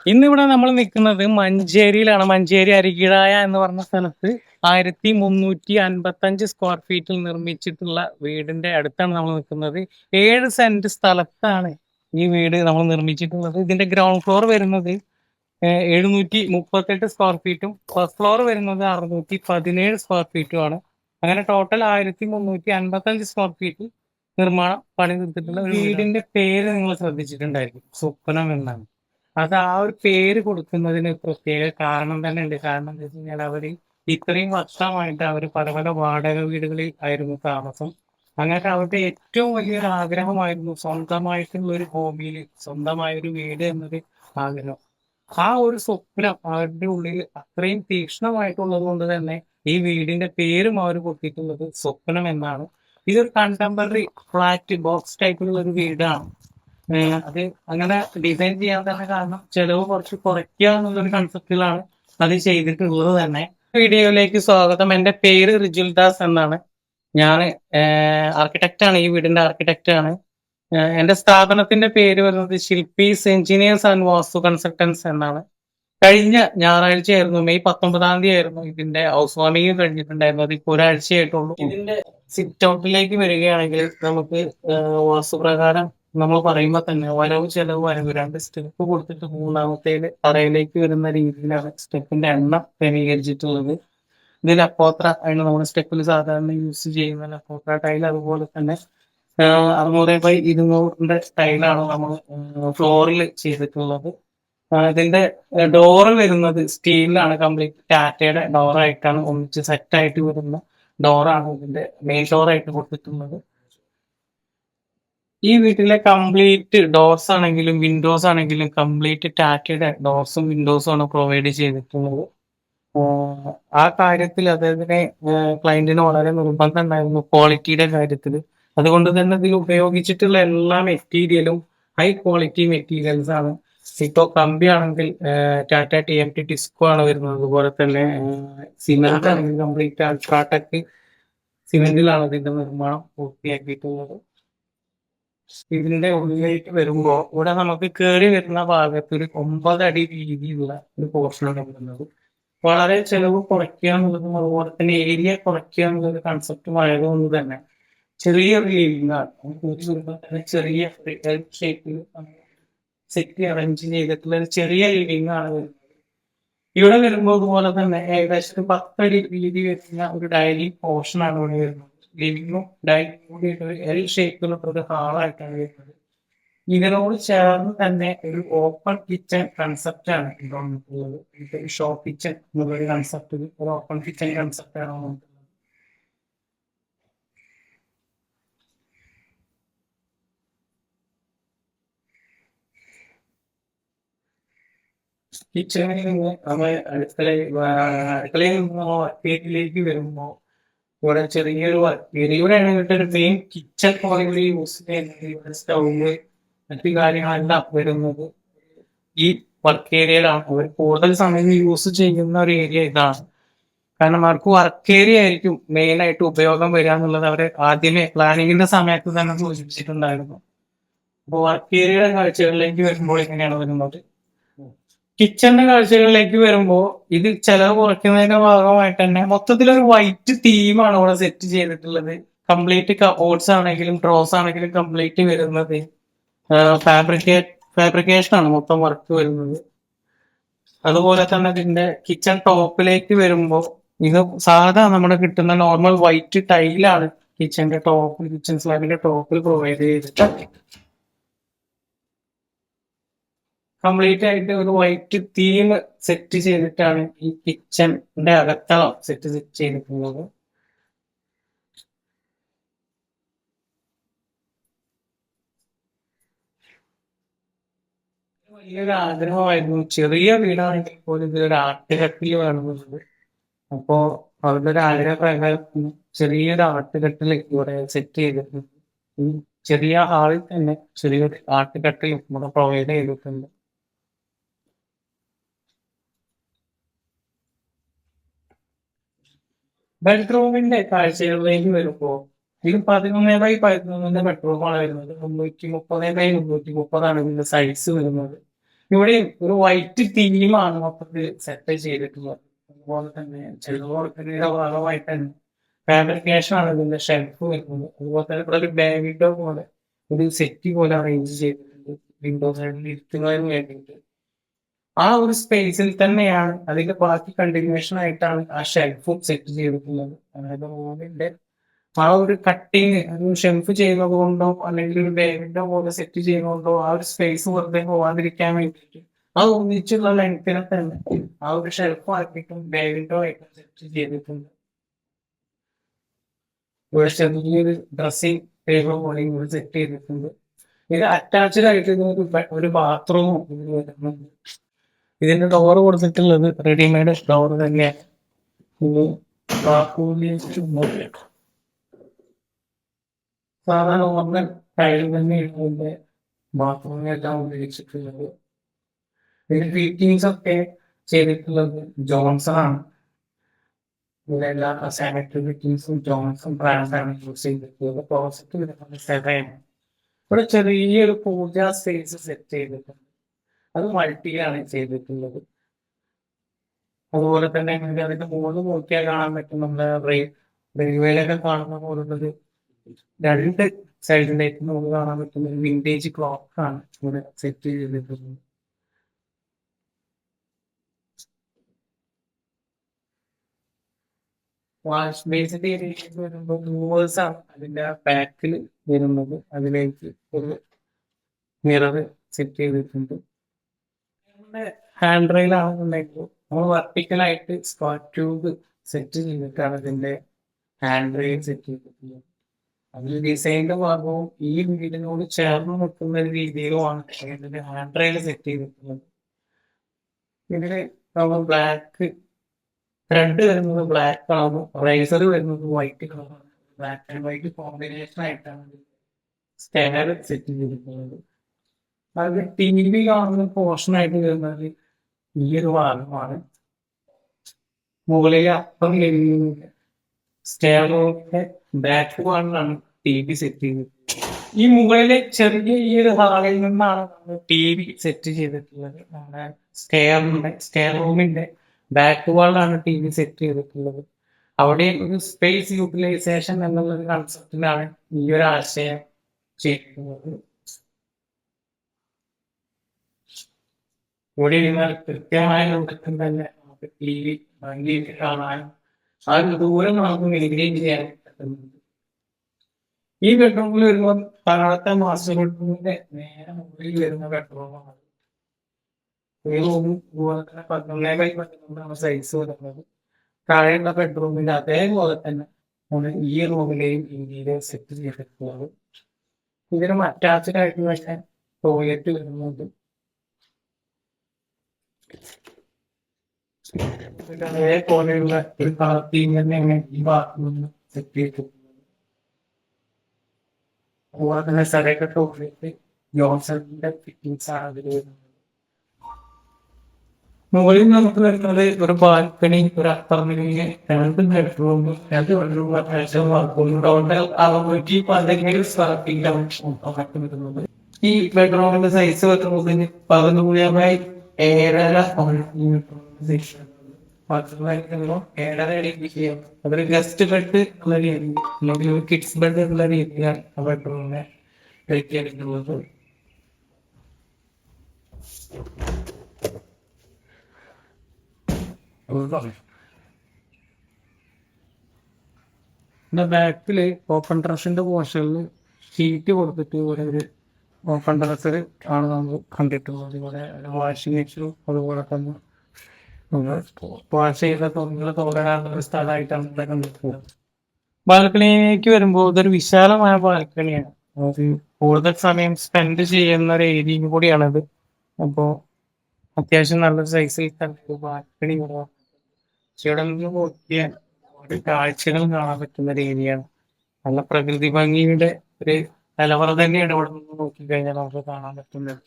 ഇന്നിവിടെ നമ്മൾ നിൽക്കുന്നത് മഞ്ചേരിയിലാണ്. മഞ്ചേരി അരികിഴായ എന്ന് പറഞ്ഞ സ്ഥലത്ത് 1355 സ്ക്വയർ ഫീറ്റിൽ നിർമ്മിച്ചിട്ടുള്ള വീടിന്റെ അടുത്താണ് നമ്മൾ നിൽക്കുന്നത്. 7 സെന്റ് സ്ഥലത്താണ് ഈ വീട് നമ്മൾ നിർമ്മിച്ചിട്ടുള്ളത്. ഇതിന്റെ ഗ്രൗണ്ട് ഫ്ലോർ വരുന്നത് 738 സ്ക്വയർ ഫീറ്റും ഫസ്റ്റ് ഫ്ലോർ വരുന്നത് 617 സ്ക്വയർ ഫീറ്റും ആണ്. അങ്ങനെ ടോട്ടൽ 1355 സ്ക്വയർ ഫീറ്റിൽ നിർമ്മാണം പണി തീർത്തിട്ടുള്ള ഒരു വീടിന്റെ പേര് നിങ്ങൾ ശ്രദ്ധിച്ചിട്ടുണ്ടായിരിക്കും, സ്വപ്നം എന്നാണ്. അത് ആ ഒരു പേര് കൊടുക്കുന്നതിന് പ്രത്യേക കാരണം തന്നെ ഉണ്ട്. കാരണം എന്താ വെച്ച് കഴിഞ്ഞാൽ അവര് ഇത്രയും വർഷമായിട്ട് അവർ പല പല വാടക വീടുകളിൽ ആയിരുന്നു താമസം. അങ്ങനെ അവരുടെ ഏറ്റവും വലിയൊരു ആഗ്രഹമായിരുന്നു സ്വന്തമായിട്ടുള്ള ഒരു ഭൂമിയിൽ സ്വന്തമായ ഒരു വീട് എന്നൊരു ആഗ്രഹം. ആ ഒരു സ്വപ്നം അവരുടെ ഉള്ളിൽ അത്രയും തീക്ഷ്ണമായിട്ടുള്ളത് കൊണ്ട് തന്നെ ഈ വീടിന്റെ പേരും അവർ കൊടുത്തിട്ടുള്ളത് സ്വപ്നം എന്നാണ്. ഇതൊരു കണ്ടംപററി ഫ്ലാറ്റ് ബോക്സ് ടൈപ്പിലുള്ള ഒരു വീടാണ്. അത് അങ്ങനെ ഡിസൈൻ ചെയ്യാൻ തന്നെ കാരണം ചെലവ് കുറച്ച് കുറയ്ക്കുക എന്നുള്ളൊരു കൺസെപ്റ്റിലാണ് അത് ചെയ്തിട്ടുള്ളത് തന്നെ. വീഡിയോയിലേക്ക് സ്വാഗതം. എൻ്റെ പേര് റിജുൽ ദാസ് എന്നാണ്. ഞാൻ ആർക്കിടെക്റ്റ് ആണ്, ഈ വീടിന്റെ ആർക്കിടെക്റ്റ് ആണ്. എന്റെ സ്ഥാപനത്തിന്റെ പേര് വരുന്നത് ശില്പീസ് എഞ്ചിനീയേഴ്സ് ആൻഡ് വാസ്തു കൺസൾട്ടൻസ് എന്നാണ്. കഴിഞ്ഞ ഞായറാഴ്ചയായിരുന്നു, മെയ് 19 ആയിരുന്നു ഇതിന്റെ ഹൗസ് വാമിങ് കഴിഞ്ഞിട്ടുണ്ടായിരുന്നു. അത് ഇപ്പോൾ ഒരാഴ്ചയായിട്ടുള്ളൂ. ഇതിന്റെ സിറ്റ് ഔട്ടിലേക്ക് വരികയാണെങ്കിൽ നമുക്ക് വാസ്തുപ്രകാരം നമ്മൾ പറയുമ്പോൾ തന്നെ വരവ് ചെലവ് വരവ് 2 സ്റ്റെപ്പ് കൊടുത്തിട്ട് മൂന്നാമത്തേല് തറയിലേക്ക് വരുന്ന രീതിയിലാണ് സ്റ്റെപ്പിന്റെ എണ്ണം ക്രമീകരിച്ചിട്ടുള്ളത്. ഇത് ലപ്പോത്ര ആണ് നമ്മൾ സ്റ്റെപ്പിൽ സാധാരണ യൂസ് ചെയ്യുന്ന ലപ്പോത്ര ടൈൽ. അതുപോലെ തന്നെ 600x200 ടൈലാണ് നമ്മൾ ഫ്ലോറിൽ ചെയ്തിട്ടുള്ളത്. ഇതിന്റെ ഡോറ് വരുന്നത് സ്റ്റീലിലാണ്, കംപ്ലീറ്റ് ടാറ്റയുടെ ഡോറായിട്ടാണ് ഒന്നിച്ച് സെറ്റ് ആയിട്ട് വരുന്ന ഡോറാണ് ഇതിന്റെ മെയിൻ ഡോറായിട്ട് കൊടുത്തിട്ടുള്ളത്. ഈ വീട്ടിലെ കംപ്ലീറ്റ് ഡോർസ് ആണെങ്കിലും വിൻഡോസ് ആണെങ്കിലും കംപ്ലീറ്റ് ടാറ്റയുടെ ഡോർസും വിൻഡോസും ആണ് പ്രൊവൈഡ് ചെയ്തിട്ടുള്ളത്. ആ കാര്യത്തിൽ അദ്ദേഹത്തിന് ക്ലയന്റിന് വളരെ നിർബന്ധം ഉണ്ടായിരുന്നു ക്വാളിറ്റിയുടെ കാര്യത്തിൽ. അതുകൊണ്ട് തന്നെ ഇതിൽ ഉപയോഗിച്ചിട്ടുള്ള എല്ലാ മെറ്റീരിയലും ഹൈ ക്വാളിറ്റി മെറ്റീരിയൽസ് ആണ്. ഇപ്പോ കമ്പി ആണെങ്കിൽ ടാറ്റ TMT ടിസ്കോ ആണ് വരുന്നത്. അതുപോലെ തന്നെ സിമെന്റ് ആണെങ്കിൽ കംപ്ലീറ്റ് അൾട്രാടെക് സിമെന്റിലാണ് ഇതിന്റെ നിർമ്മാണം പൂർത്തിയാക്കിയിട്ടുള്ളത്. ഇതിന്റെ ഉള്ളിലേക്ക് വരുമ്പോ ഇവിടെ നമുക്ക് കയറി വരുന്ന ഭാഗത്ത് ഒരു 9 അടി വീതിയുള്ള ഒരു പോർഷനാണ് വരുന്നത്. വളരെ ചെലവ് കുറയ്ക്കുക എന്നുള്ളതും അതുപോലെ തന്നെ ഏരിയ കുറയ്ക്കുക എന്നുള്ളത് കൺസെപ്റ്റും ആയതുകൊണ്ട് തന്നെ ചെറിയൊരു ലിവിംഗ് ആണ്. ചെറിയ ഷേപ്പിൽ സെറ്റ് അറേഞ്ച് ചെയ്തിട്ടുള്ള ഒരു ചെറിയ ലിവിംഗ് ആണ് വരുന്നത്. ഇവിടെ വരുമ്പോൾ അതുപോലെ തന്നെ ഏകദേശം 10 അടി വീതി വരുന്ന ഒരു ഡൈനിങ് പോർഷൻ ആണ് ഇവിടെ വരുന്നത്. ലിവിംഗും ഡൈനിങ് കൂടി ഒരു എൽ ഷേപ്പിലുള്ള ഒരു ഹാളായിട്ടാണ് വരുന്നത്. ഇതിനോട് ചേർന്ന് തന്നെ ഒരു ഓപ്പൺ കിച്ചൺ കൺസെപ്റ്റ് ആണ് വന്നിട്ടുള്ളത്. ഷോ കിച്ചൺ എന്നുള്ളൊരു കൺസെപ്റ്റിൽ ഒരു ഓപ്പൺ കിച്ചൺ കൺസെപ്റ്റ് ആണ് വന്നിട്ടുള്ളത്. കിച്ചണിൽ നിന്ന് നമ്മൾ അടുക്കളയിൽ നിന്ന് നമ്മൾ വർക്കേരിയയിലേക്ക് വരുമ്പോൾ ഇവിടെ ചെറിയൊരു വർക്കേരിയയാണ് ഒരു മെയിൻ കിച്ചൺ പോലെ യൂസ് ചെയ്യുന്നത്. ഇവിടെ സ്റ്റൗവ് മറ്റു കാര്യങ്ങളെല്ലാം വരുന്നത് ഈ വർക്ക് ഏരിയയിലാണ്. അവർ കൂടുതൽ സമയം യൂസ് ചെയ്യുന്ന ഒരു ഏരിയ ഇതാണ്. കാരണം അവർക്ക് വർക്ക് ഏരിയ ആയിരിക്കും മെയിൻ ആയിട്ട് ഉപയോഗം വരിക എന്നുള്ളത് അവർ ആദ്യമേ പ്ലാനിങ്ങിന്റെ സമയത്ത് തന്നെ സൂചിപ്പിച്ചിട്ടുണ്ടായിരുന്നു. അപ്പോൾ വർക്ക് ഏരിയയുടെ കാഴ്ചകളിലേക്ക് വരുമ്പോൾ എങ്ങനെയാണ് വരുന്നത്? കിച്ചണിന്റെ കാഴ്ചകളിലേക്ക് വരുമ്പോൾ ഇത് ചെലവ് കുറയ്ക്കുന്നതിന്റെ ഭാഗമായിട്ട് തന്നെ മൊത്തത്തിലൊരു വൈറ്റ് തീമാണ് ഇവിടെ സെറ്റ് ചെയ്തിട്ടുള്ളത്. കംപ്ലീറ്റ് കബോർഡ്സ് ആണെങ്കിലും ഡ്രോസ് ആണെങ്കിലും കംപ്ലീറ്റ് വരുന്നത് ഫാബ്രിക്കേഷൻ ആണ് മൊത്തം വർക്ക് വരുന്നത്. അതുപോലെ തന്നെ ഇതിന്റെ കിച്ചൺ ടോപ്പിലേക്ക് വരുമ്പോൾ ഇത് സാധാ നമ്മുടെ കിട്ടുന്ന നോർമൽ വൈറ്റ് ടൈലാണ് കിച്ചന്റെ ടോപ്പ്, കിച്ചൺ സ്ലാബിന്റെ ടോപ്പിൽ പ്രൊവൈഡ് ചെയ്തിട്ട് കംപ്ലീറ്റ് ആയിട്ട് ഒരു വൈറ്റ് തീം സെറ്റ് ചെയ്തിട്ടാണ് ഈ കിച്ചന്റെ അകത്തളം സെറ്റ് ചെയ്തിട്ടുള്ളത്. വലിയൊരു ആഗ്രഹമായിരുന്നു, ചെറിയ വീടാണെങ്കിൽ പോലും ഇതൊരു ആട്ടുകട്ടിൽ വേണമെന്നുള്ളത്. അപ്പോ അവരുടെ ഒരു ആഗ്രഹ പ്രകാരം ചെറിയൊരു ആട്ടുകട്ടിൽ ഇവിടെ സെറ്റ് ചെയ്തിട്ടുണ്ട്. ഈ ചെറിയ ഹാളിൽ തന്നെ ചെറിയൊരു ആട്ടുകട്ടിൽ ഇവിടെ പ്രൊവൈഡ് ചെയ്തിട്ടുണ്ട്. ബെഡ്റൂമിന്റെ കാഴ്ചകളിലേക്ക് വരുമ്പോൾ ഇത് 11x11 ബെഡ്റൂമാണ് വരുന്നത്. 330x330 ഇതിന്റെ സൈസ് വരുന്നത്. ഇവിടെ ഒരു വൈറ്റ് തീമാണ് മൊത്തത്തിൽ സെറ്റ് ചെയ്തിട്ടുള്ളത്. അതുപോലെ തന്നെ ചെറുവർക്കിന്റെ ഭാഗമായിട്ട് തന്നെ ഫാബ്രിക്കേഷൻ ആണ് ഇതിന്റെ ഷെൽഫ് വരുന്നത്. അതുപോലെ തന്നെ ഇവിടെ ഒരു ബാഗിന്റെ പോലെ ഒരു സെറ്റ് പോലെ അറേഞ്ച് ചെയ്തിട്ടുണ്ട് വിൻഡോ സൈഡിൽ ഇരിക്കുന്നതിന് വേണ്ടിയിട്ട്. ആ ഒരു സ്പേസിൽ തന്നെയാണ് അതിന്റെ ബാക്കി കണ്ടിന്യൂഷൻ ആയിട്ടാണ് ആ ഷെൽഫും സെറ്റ് ചെയ്തിട്ടുള്ളത്. അതായത് റൂമിന്റെ ആ ഒരു കട്ടിങ് ഒരു ഷെൽഫ് ചെയ്യുന്നത് കൊണ്ടോ അല്ലെങ്കിൽ ഒരു ബാഗിന്റെ പോലെ സെറ്റ് ചെയ്യുന്നതുകൊണ്ടോ ആ ഒരു സ്പേസ് വെറുതെ പോവാതിരിക്കാൻ വേണ്ടിയിട്ട് ആ ഒന്നിച്ചുള്ള ലെങ്തിനെ തന്നെ ആ ഒരു ഷെൽഫ് ആക്കിയിട്ടും ബാഗിന്റെ ആയിട്ടും സെറ്റ് ചെയ്തിട്ടുണ്ട്. ഇവിടെ ചെറിയൊരു ഡ്രസ്സിംഗ് ടേബിൾ പോലെ ഇവിടെ സെറ്റ് ചെയ്തിട്ടുണ്ട്. ഇത് അറ്റാച്ച്ഡ് ആയിട്ട് ഒരു ബാത്റൂമും ഇതിൽ വരുന്നുണ്ട്. ഇതിന്റെ ഡോർ കൊടുത്തിട്ടുള്ളത് റെഡിമെയ്ഡ് ഡോർ തന്നെയാണ്. ഇത് സാധാരണ നോർമൽ ടൈൽ തന്നെയാണ് ഇതിന്റെ ബാത്റൂമിലെല്ലാം ഉപയോഗിച്ചിട്ടുള്ളത്. ഇതിന്റെ ഫിറ്റിങ്സ് ഒക്കെ ചെയ്തിട്ടുള്ളത് ജോൺസൺ ആണ്. ഇതിലെല്ലാ സാനിറ്ററി ഫിറ്റിങ്സും ജോൺസൺ ബ്രാൻഡാണ് യൂസ് ചെയ്തിട്ടുള്ളത്. ക്ലോസറ്റ് വരുന്നത് സെവയാണ്. ഇവിടെ ചെറിയൊരു പൂജാ സ്പേസ് സെറ്റ് ചെയ്തിട്ടുണ്ട്. അത് മൾട്ടിയാണ് ചെയ്തിട്ടുള്ളത്. അതുപോലെ തന്നെ നിങ്ങൾക്ക് അതിന്റെ മുകളിൽ നോക്കിയാൽ കാണാൻ പറ്റും നമ്മുടെ റെയിൽവേയിലൊക്കെ കാണുന്ന പോലുള്ളത് രണ്ട് സൈഡിലേക്ക് നമുക്ക് കാണാൻ പറ്റുന്ന ഒരു വിന്റേജ് ക്ലോക്ക് ആണ് ഇവിടെ സെറ്റ് ചെയ്തിട്ടുള്ളത്. വാഷ് ബേസിന്റെ ഏരിയയിലേക്ക് വരുമ്പോൾ മൂവേഴ്സ് ആണ് അതിന്റെ ബാക്കിൽ വരുന്നത്. അതിലേക്ക് ഒരു മിറർ സെറ്റ് ചെയ്തിട്ടുണ്ട്. ഹാൻഡ് റെയിൽ ആണെന്നുണ്ടെങ്കിൽ നമ്മൾ വെർട്ടിക്കലായിട്ട് സ്ക്വയർ ട്യൂബ് സെറ്റ് ചെയ്തിട്ടാണ് ഇതിന്റെ ഹാൻഡ് റെയിൽ സെറ്റ് ചെയ്തിട്ടുള്ളത്. അതിൽ ഡിസൈനിന്റെ ഭാഗവും ഈ വീടിനോട് ചേർന്ന് നിൽക്കുന്ന രീതിയിലുമാണ് ഇതിന്റെ ഹാൻഡ് റെയിൽ സെറ്റ് ചെയ്തിട്ടുള്ളത്. ഇതില് നമ്മൾ ബ്ലാക്ക് ത്രെഡ് വരുന്നത് ബ്ലാക്ക് കളറും റൈസർ വരുന്നത് വൈറ്റ് കളറാണ്. ബ്ലാക്ക് ആൻഡ് വൈറ്റ് കോമ്പിനേഷൻ ആയിട്ടാണ് സ്റ്റെയർ സെറ്റ് ചെയ്തിട്ടുള്ളത്. അത് ടി വി കാണുന്ന പോർഷൻ ആയിട്ട് വരുന്നത് ഈ ഒരു ഭാഗമാണ്. മുകളിൽ അപ്പം സ്റ്റെയറിന്റെ ബാക്ക് ഭാഗമാണ് ടി വി സെറ്റ് ചെയ്തിട്ടുള്ളത്. ഈ മുകളിലെ ചെറിയ ഈ ഒരു ഹാളിൽ നിന്നാണ് നമ്മൾ ടി വി സെറ്റ് ചെയ്തിട്ടുള്ളത്. നമ്മുടെ സ്റ്റെയർ റൂമിന്റെ ബാക്ക് വാളിലാണ് ടി വി സെറ്റ് ചെയ്തിട്ടുള്ളത്. അവിടെ ഒരു സ്പേസ് യൂട്ടിലൈസേഷൻ എന്നുള്ള ഒരു കൺസെപ്റ്റിലാണ് ഈ ഒരു ആശയം ചെയ്തിട്ടുള്ളത്. ഇവിടെ ഇരുന്നാൽ കൃത്യമായ രൂപത്തിൽ തന്നെ നമുക്ക് ടി വി ഭംഗിയിട്ട് കാണാനും ആ ഒരു ദൂരം നമുക്ക് മെയിൻറ്റെയിൻ ചെയ്യാൻ പറ്റുന്നുണ്ട്. ഈ ബെഡ്റൂമിൽ വരുമ്പോൾ താഴത്തെ മാസ്റ്റർ ബെഡ്റൂമിന്റെ നേരെ മുകളിൽ വരുന്ന ബെഡ്റൂമാണ്. ഈ റൂമും അതുപോലെ തന്നെ 11x11 സൈസ് വരുന്നത്. താഴെയുള്ള ബെഡ്റൂമിന്റെ അതേപോലെ തന്നെ നമ്മൾ ഈ റൂമിലെയും ഇന്റീരിയർ സെറ്റ് ചെയ്തിട്ടുള്ളത്. ഇതിനും അറ്റാച്ച്ഡ് ആയിട്ട് തന്നെ ടോയ്ലറ്റ് വരുന്നുണ്ട്. അതേപോലെയുള്ള ഒരു കളർ തീം തന്നെയാണ് ഈ ബാത്റൂമിൽ സെറ്റ് ചെയ്തിട്ടുള്ളത്. അതുപോലെ തന്നെ സെലക്ട് ടോയ്ലറ്റ് ജോൺസണിന്റെ ഫിറ്റിംഗ്സ് ആണ് അതിൽ വരുന്നത്. മുകളിൽ നമുക്ക് വരുന്നത് ഒരു ബാൽക്കണി, ഒരു upper living, 2 bedroom, 2 bedroom attached bathroom, total 615 square feet ആണ് വരുന്നത്. ഈ ബെഡ്റൂമിന്റെ സൈസ് വരുന്നത് 13.7 അതൊരു ഗസ്റ്റ് ബെഡ് ഉള്ള രീതി അല്ലെങ്കിൽ കിഡ്സ് ബെഡ് ഉള്ള രീതിയാണ് ആ ബെഡ്റൂമിനെ എടുത്തിട്ടുള്ളത്. ബാക്കില് ഓപ്പൺ ടെറസിന്റെ പോർഷനിൽ ഷീറ്റ് കൊടുത്തിട്ട് ഇവിടെ ഒരു ഓപ്പൺ ടെറസിൽ ആണ് നമ്മൾ കണ്ടിട്ടുള്ളത്. ഇവിടെ വാഷിംഗ് മെഷീനും അതുപോലെ തന്നെ വാഷ് ചെയ്ത തുണികൾ തോരാനുള്ള ഒരു സ്ഥലമായിട്ടാണ് ഇവിടെ കണ്ടിട്ടുള്ളത്. ബാൽക്കണിയിലേക്ക് വരുമ്പോൾ ഇതൊരു വിശാലമായ ബാൽക്കണിയാണ്. അത് കൂടുതൽ സമയം സ്പെൻഡ് ചെയ്യുന്ന ഒരു ഏരിയയും കൂടിയാണത്. അപ്പോൾ അത്യാവശ്യം നല്ല സൈസിൽ തന്നെ ബാൽക്കണി ഇവിടെ നിന്ന് നോക്കിയാൽ ഒരു കാഴ്ചകൾ കാണാൻ പറ്റുന്ന ഒരു ഏരിയയാണ്. നല്ല പ്രകൃതി ഭംഗിയുടെ ഒരു നിലവറ തന്നെയാണ് ഇവിടെ നിന്ന് നോക്കിക്കഴിഞ്ഞാൽ നമുക്ക് കാണാൻ പറ്റുന്നത്.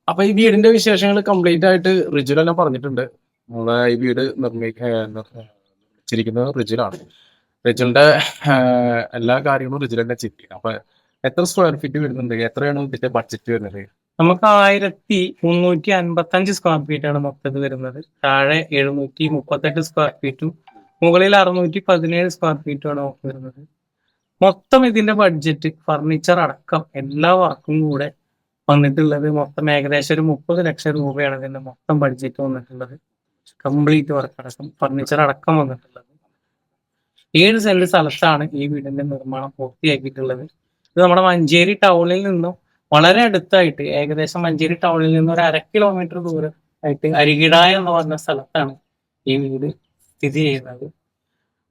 അപ്പൊ ഈ വീടിന്റെ വിശേഷങ്ങൾ കംപ്ലീറ്റ് ആയിട്ട് റിജുൽ എല്ലാം പറഞ്ഞിട്ടുണ്ട്. നമ്മളെ ഈ വീട് നിർമ്മിച്ചിരിക്കുന്നത് റിജുലാണ്. റിജുലിന്റെ എല്ലാ കാര്യങ്ങളും റിജുൽ തന്നെ ചെയ്യും. അപ്പൊ എത്ര സ്ക്വയർ ഫീറ്റ് വരുന്നുണ്ട്, എത്രയാണ് ഇതിന്റെ ബഡ്ജറ്റ് വരുന്നത്? നമുക്ക് 1355 സ്ക്വയർ ഫീറ്റ് ആണ് മൊത്തത്തിൽ വരുന്നത്. താഴെ 738 സ്ക്വയർ ഫീറ്റും മുകളിൽ 617 സ്ക്വയർ ഫീറ്റും ആണ് നമുക്ക് വരുന്നത്. മൊത്തം ഇതിന്റെ ബഡ്ജറ്റ് ഫർണിച്ചർ അടക്കം എല്ലാ വർക്കും കൂടെ വന്നിട്ടുള്ളത് മൊത്തം ഏകദേശം ഒരു 30 ലക്ഷം രൂപയാണ് ഇതിന്റെ മൊത്തം ബഡ്ജറ്റ് വന്നിട്ടുള്ളത്. കംപ്ലീറ്റ് വർക്ക് അടക്കം ഫർണിച്ചർ അടക്കം വന്നിട്ടുള്ളത്. 7 സെന്റ് സ്ഥലത്താണ് ഈ വീടിന്റെ നിർമ്മാണം പൂർത്തിയാക്കിയിട്ടുള്ളത്. ഇത് നമ്മുടെ മഞ്ചേരി ടൗണിൽ നിന്നും വളരെ അടുത്തായിട്ട്, ഏകദേശം മഞ്ചേരി ടൗണിൽ നിന്ന് ഒരു 1/2 കിലോമീറ്റർ ദൂരം ആയിട്ട് അരികിടായ എന്ന് പറഞ്ഞ സ്ഥലത്താണ് ഈ വീട് സ്ഥിതി ചെയ്യുന്നത്.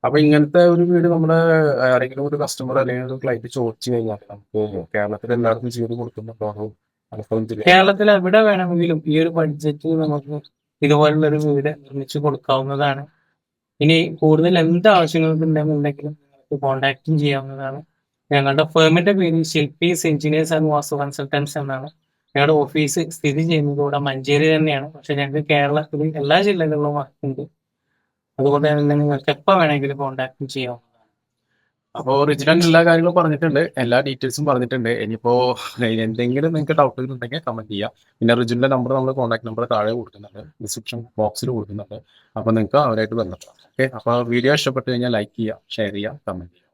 അപ്പൊ ഇങ്ങനത്തെ ഒരു വീട് നമ്മുടെ ആരെങ്കിലും ഒരു കസ്റ്റമർ അല്ലെങ്കിൽ ഒരു ക്ലൈന്റ് ചോദിച്ചു കഴിഞ്ഞാൽ നമുക്ക് കേരളത്തിൽ എല്ലാവർക്കും ചെയ്ത് കൊടുക്കുന്നുണ്ടോ? മലപ്പുറം ജില്ല കേരളത്തിൽ എവിടെ വേണമെങ്കിലും ഈ ഒരു ബഡ്ജറ്റിൽ നമുക്ക് ഇതുപോലുള്ള ഒരു വീട് നിർമ്മിച്ചു കൊടുക്കാവുന്നതാണ്. ഇനി കൂടുതൽ എന്ത് ആവശ്യങ്ങളുണ്ടെന്നുണ്ടെങ്കിലും നിങ്ങൾക്ക് കോൺടാക്റ്റും ചെയ്യാവുന്നതാണ്. ഞങ്ങളുടെ ഫേമിന്റെ പേര് ശില്പീസ് എഞ്ചിനീയേഴ്സ് ആൻഡ് വാസ്തു കൺസൾട്ടൻസ് എന്നാണ്. ഞങ്ങളുടെ ഓഫീസ് സ്ഥിതി ചെയ്യുന്നത് ഇവിടെ മഞ്ചേരി തന്നെയാണ്. പക്ഷെ ഞങ്ങൾക്ക് കേരളത്തിൽ എല്ലാ ജില്ലകളിലും വർക്കുണ്ട്. അതുകൊണ്ട് തന്നെ നിങ്ങൾക്ക് എപ്പോൾ വേണമെങ്കിലും കോൺടാക്ട് ചെയ്യാം. അപ്പോൾ റിജിനൽ എല്ലാ കാര്യങ്ങളും പറഞ്ഞിട്ടുണ്ട്, എല്ലാ ഡീറ്റെയിൽസും പറഞ്ഞിട്ടുണ്ട്. ഇനിയിപ്പോ എന്തെങ്കിലും നിങ്ങൾക്ക് ഡൗട്ടുകൾ ഉണ്ടെങ്കിൽ കമന്റ് ചെയ്യാം. പിന്നെ റിജിന്റെ നമ്പർ നമ്മൾ കോൺടാക്ട് നമ്പർ താഴെ കൊടുക്കുന്നുണ്ട്, ഡിസ്ക്രിപ്ഷൻ ബോക്സിൽ കൊടുക്കുന്നുണ്ട്. അപ്പോൾ നിങ്ങൾക്ക് അവരായിട്ട് ബന്ധപ്പെടാം. ഓക്കെ, അപ്പോൾ വീഡിയോ ഇഷ്ടപ്പെട്ട് കഴിഞ്ഞാൽ ലൈക്ക് ചെയ്യുക, ഷെയർ ചെയ്യുക, കമന്റ് ചെയ്യുക.